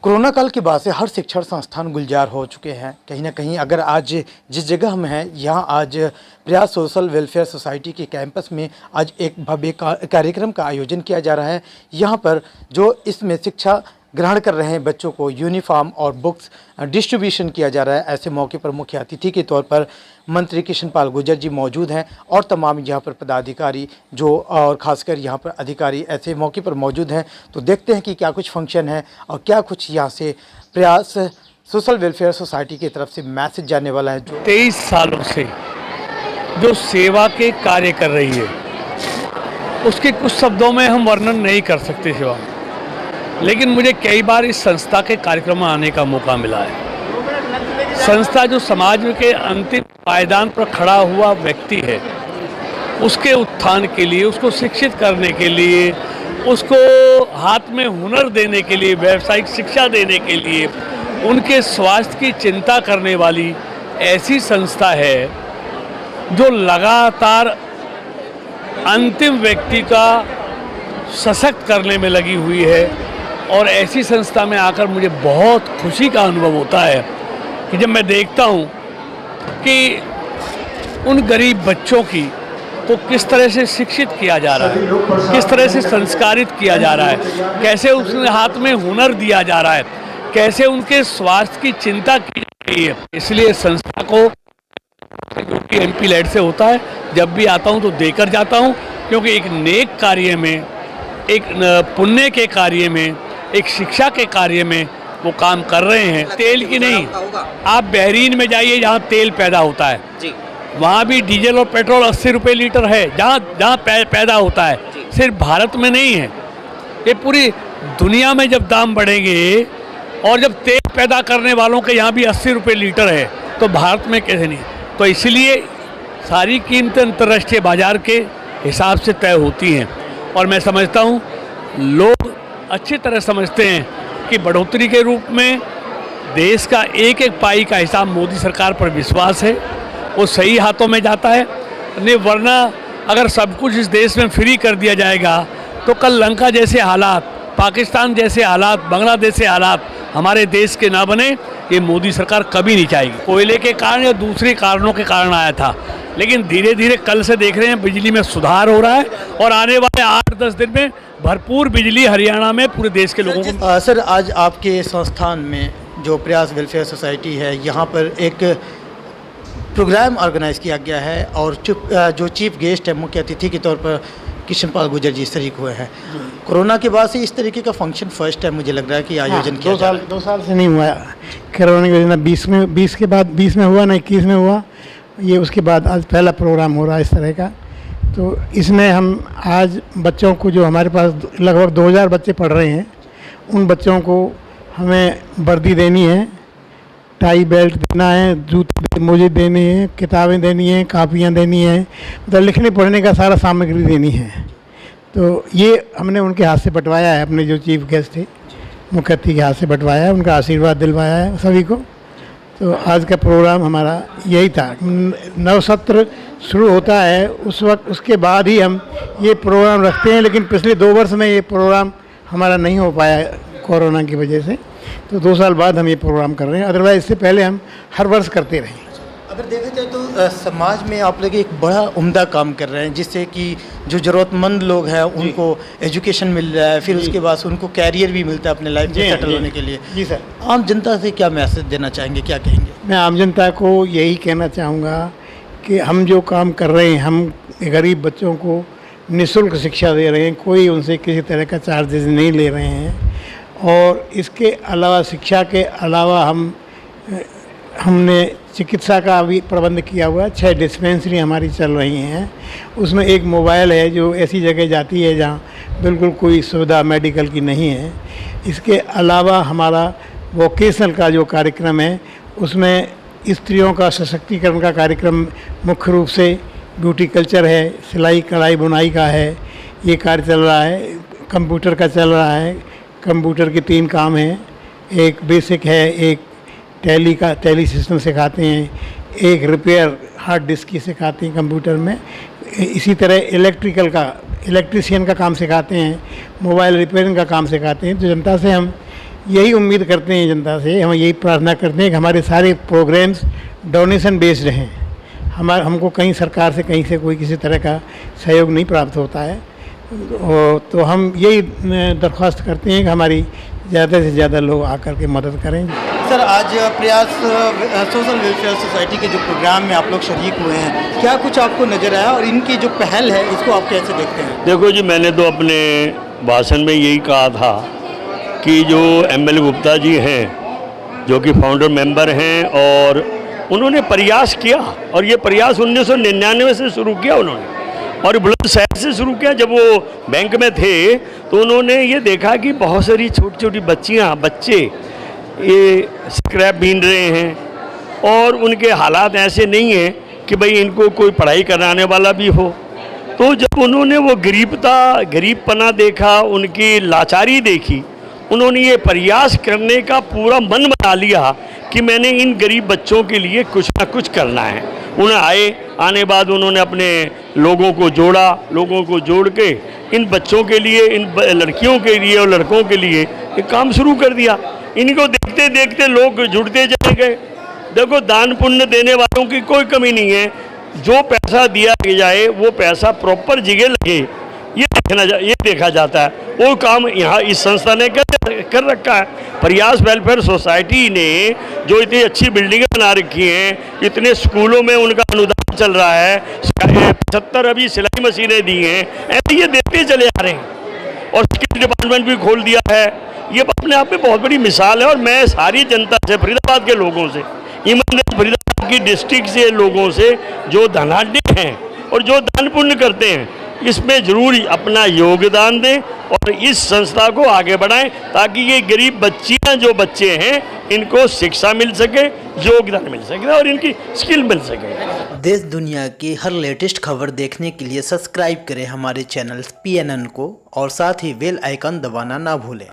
Corona काल के बाद से हर शिक्षण संस्थान गुलजार हो चुके हैं। कहीं ना कहीं अगर आज जिस जगह हम हैं यहाँ आज प्रयास सोशल वेलफेयर सोसाइटी के कैंपस में आज एक भव्य कार्यक्रम का आयोजन किया जा रहा है। यहाँ पर जो इसमें शिक्षा ग्रहण कर रहे हैं बच्चों को यूनिफॉर्म और बुक्स डिस्ट्रीब्यूशन किया जा रहा है। ऐसे मौके पर मुख्य अतिथि के तौर पर मंत्री कृष्णपाल गुर्जर जी मौजूद हैं और तमाम यहाँ पर पदाधिकारी जो और ख़ासकर यहाँ पर अधिकारी ऐसे मौके पर मौजूद हैं। तो देखते हैं कि क्या कुछ फंक्शन है और क्या कुछ यहाँ से प्रयास सोशल वेलफेयर सोसाइटी की तरफ से मैसेज जाने वाला है। जो 23 सालों से जो सेवा के कार्य कर रही है उसके कुछ शब्दों में हम वर्णन नहीं कर सकते सेवा, लेकिन मुझे कई बार इस संस्था के कार्यक्रम में आने का मौका मिला है। संस्था जो समाज के अंतिम पायदान पर खड़ा हुआ व्यक्ति है उसके उत्थान के लिए, उसको शिक्षित करने के लिए, उसको हाथ में हुनर देने के लिए, व्यावसायिक शिक्षा देने के लिए, उनके स्वास्थ्य की चिंता करने वाली ऐसी संस्था है जो लगातार अंतिम व्यक्ति का सशक्त करने में लगी हुई है। और ऐसी संस्था में आकर मुझे बहुत खुशी का अनुभव होता है कि जब मैं देखता हूँ कि उन गरीब बच्चों की को किस तरह से शिक्षित किया जा रहा है, किस तरह से संस्कारित किया जा रहा है, कैसे उसके हाथ में हुनर दिया जा रहा है, कैसे उनके स्वास्थ्य की चिंता की जा रही है। इसलिए संस्था को जो कि MP लेड से होता है, जब भी आता हूँ तो देकर जाता हूँ, क्योंकि एक नेक कार्य में, एक पुण्य के कार्य में, एक शिक्षा के कार्य में वो काम कर रहे हैं। तेल की नहीं, आप बहरीन में जाइए जहाँ तेल पैदा होता है जी, वहाँ भी डीजल और पेट्रोल 80 रुपये लीटर है, जहाँ पैदा होता है। सिर्फ भारत में नहीं है, ये पूरी दुनिया में जब दाम बढ़ेंगे और जब तेल पैदा करने वालों के यहाँ भी 80 रुपये लीटर है तो भारत में कैसे नहीं। तो इसलिए सारी कीमतें अंतर्राष्ट्रीय बाजार के हिसाब से तय होती हैं। और मैं समझता हूँ लोग अच्छी तरह समझते हैं कि बढ़ोतरी के रूप में देश का एक एक पाई का हिसाब मोदी सरकार पर विश्वास है, वो सही हाथों में जाता है। नहीं वरना अगर सब कुछ इस देश में फ्री कर दिया जाएगा तो कल लंका जैसे हालात, पाकिस्तान जैसे हालात, बांग्लादेश से हालात हमारे देश के ना बने, ये मोदी सरकार कभी नहीं चाहेगी। कोयले के कारण या दूसरे कारणों के कारण आया था, लेकिन धीरे धीरे कल से देख रहे हैं बिजली में सुधार हो रहा है और आने वाले 8-10 दिन में भरपूर बिजली हरियाणा में पूरे देश के लोगों को। सर आज आपके संस्थान में जो प्रयास वेलफेयर सोसाइटी है यहाँ पर एक प्रोग्राम ऑर्गेनाइज किया गया है और जो चीफ गेस्ट है मुख्य अतिथि के तौर पर कृष्णपाल गुर्जर जी शरीक हुए हैं। कोरोना के बाद से इस तरीके का फंक्शन फर्स्ट टाइम मुझे लग रहा है कि आयोजन किया जा रहा है। 2 साल से नहीं हुआ कोरोना की वजह से। 20 के बाद 20 में हुआ ना, 21 में हुआ, ये उसके बाद आज पहला प्रोग्राम हो रहा है इस तरह का। तो इसमें हम आज बच्चों को, जो हमारे पास लगभग 2000 बच्चे पढ़ रहे हैं, उन बच्चों को हमें वर्दी देनी है, टाई बेल्ट देना है, जूते मोजे देने हैं, किताबें देनी हैं, कापियाँ देनी हैं, मतलब लिखने पढ़ने का सारा सामग्री देनी है। तो ये हमने उनके हाथ से बंटवाया है, अपने जो चीफ गेस्ट थे मुख्य अतिथि के हाथ से बंटवाया है, उनका आशीर्वाद दिलवाया है सभी को। तो आज का प्रोग्राम हमारा यही था। नव सत्र शुरू होता है उस वक्त, उसके बाद ही हम ये प्रोग्राम रखते हैं, लेकिन पिछले 2 वर्ष में ये प्रोग्राम हमारा नहीं हो पाया कोरोना की वजह से। तो 2 साल बाद हम ये प्रोग्राम कर रहे हैं, अदरवाइज इससे पहले हम हर वर्ष करते रहे। अगर देखा जाए तो समाज में आप लोग एक बड़ा उम्दा काम कर रहे हैं, जिससे कि जो ज़रूरतमंद लोग हैं उनको एजुकेशन मिल रहा है, फिर उसके बाद उनको कैरियर भी मिलता है अपने लाइफ में सेटल होने के लिए। जी सर। आम जनता से क्या मैसेज देना चाहेंगे, क्या कहेंगे? मैं आम जनता को यही कहना चाहूँगा कि हम जो काम कर रहे हैं, हम गरीब बच्चों को निःशुल्क शिक्षा दे रहे हैं, कोई उनसे किसी तरह का चार्जेस नहीं ले रहे हैं। और इसके अलावा, शिक्षा के अलावा हमने चिकित्सा का भी प्रबंध किया हुआ है। 6 डिस्पेंसरी हमारी चल रही हैं। उसमें एक मोबाइल है जो ऐसी जगह जाती है जहाँ बिल्कुल कोई सुविधा मेडिकल की नहीं है। इसके अलावा हमारा वोकेशनल का जो कार्यक्रम है उसमें स्त्रियों का सशक्तिकरण का कार्यक्रम मुख्य रूप से ब्यूटी कल्चर है, सिलाई कढ़ाई बुनाई का है, ये कार्य चल रहा है। कंप्यूटर का चल रहा है। कंप्यूटर के 3 काम हैं, एक बेसिक है, एक टैली सिस्टम सिखाते हैं, एक रिपेयर हार्ड डिस्क की सिखाते हैं कंप्यूटर में। इसी तरह इलेक्ट्रिशियन का काम सिखाते हैं, मोबाइल रिपेयरिंग का काम सिखाते हैं। तो जनता से हम यही उम्मीद करते हैं जनता से, हम यही प्रार्थना करते हैं कि हमारे सारे प्रोग्राम्स डोनेशन बेस्ड रहें। हमको कहीं सरकार से कहीं से कोई किसी तरह का सहयोग नहीं प्राप्त होता है, तो हम यही दरख्वास्त करते हैं कि हमारी ज़्यादा से ज़्यादा लोग आकर के मदद करें। सर, आज प्रयास सोशल वेलफेयर सोसाइटी के जो प्रोग्राम में आप लोग शरीक हुए हैं, क्या कुछ आपको नज़र आया और इनकी जो पहल है इसको आप कैसे देखते हैं? देखो जी, मैंने तो अपने भाषण में यही कहा था कि जो ML गुप्ता जी हैं, जो कि फाउंडर मेंबर हैं, और उन्होंने प्रयास किया, और ये प्रयास 1999 से शुरू किया उन्होंने, और बुलंदशहर से शुरू किया। जब वो बैंक में थे तो उन्होंने ये देखा कि बहुत सारी छोटी छोटी बच्चे ये स्क्रैप बीन रहे हैं, और उनके हालात ऐसे नहीं हैं कि भाई इनको कोई पढ़ाई कराने वाला भी हो। तो जब उन्होंने वो गरीबपना देखा, उनकी लाचारी देखी, उन्होंने ये प्रयास करने का पूरा मन बना लिया कि मैंने इन गरीब बच्चों के लिए कुछ ना कुछ करना है। आने बाद उन्होंने अपने लोगों को जोड़ के इन बच्चों के लिए, इन लड़कियों के लिए और लड़कों के लिए एक काम शुरू कर दिया। इनको देखते देखते लोग जुड़ते चले गए। देखो, दान पुण्य देने वालों की कोई कमी नहीं है, जो पैसा दिया जाए वो पैसा प्रॉपर जगह लगे, ये देखा जाता है। वो काम यहाँ इस संस्था ने कर रखा है। प्रयास वेलफेयर सोसाइटी ने जो इतनी अच्छी बिल्डिंगें बना रखी हैं, इतने स्कूलों में उनका अनुदान चल रहा है, 75 अभी सिलाई मशीनें दी हैं, ऐसे ये देते चले आ रहे हैं, और स्किल डिपार्टमेंट भी खोल दिया है। ये अपने आप में बहुत बड़ी मिसाल है। और मैं सारी जनता से, फरीदाबाद के लोगों से, ईमानदार फरीदाबाद की डिस्ट्रिक्ट से लोगों से, जो धनाढ्य हैं और जो दान पुण्य करते हैं, इसमें जरूर अपना योगदान दें और इस संस्था को आगे बढ़ाएं, ताकि ये गरीब बच्चे हैं, इनको शिक्षा मिल सके, योगदान मिल सके और इनकी स्किल मिल सके। देश दुनिया की हर लेटेस्ट खबर देखने के लिए सब्सक्राइब करें हमारे चैनल PNN को, और साथ ही बेल आइकन दबाना ना भूलें।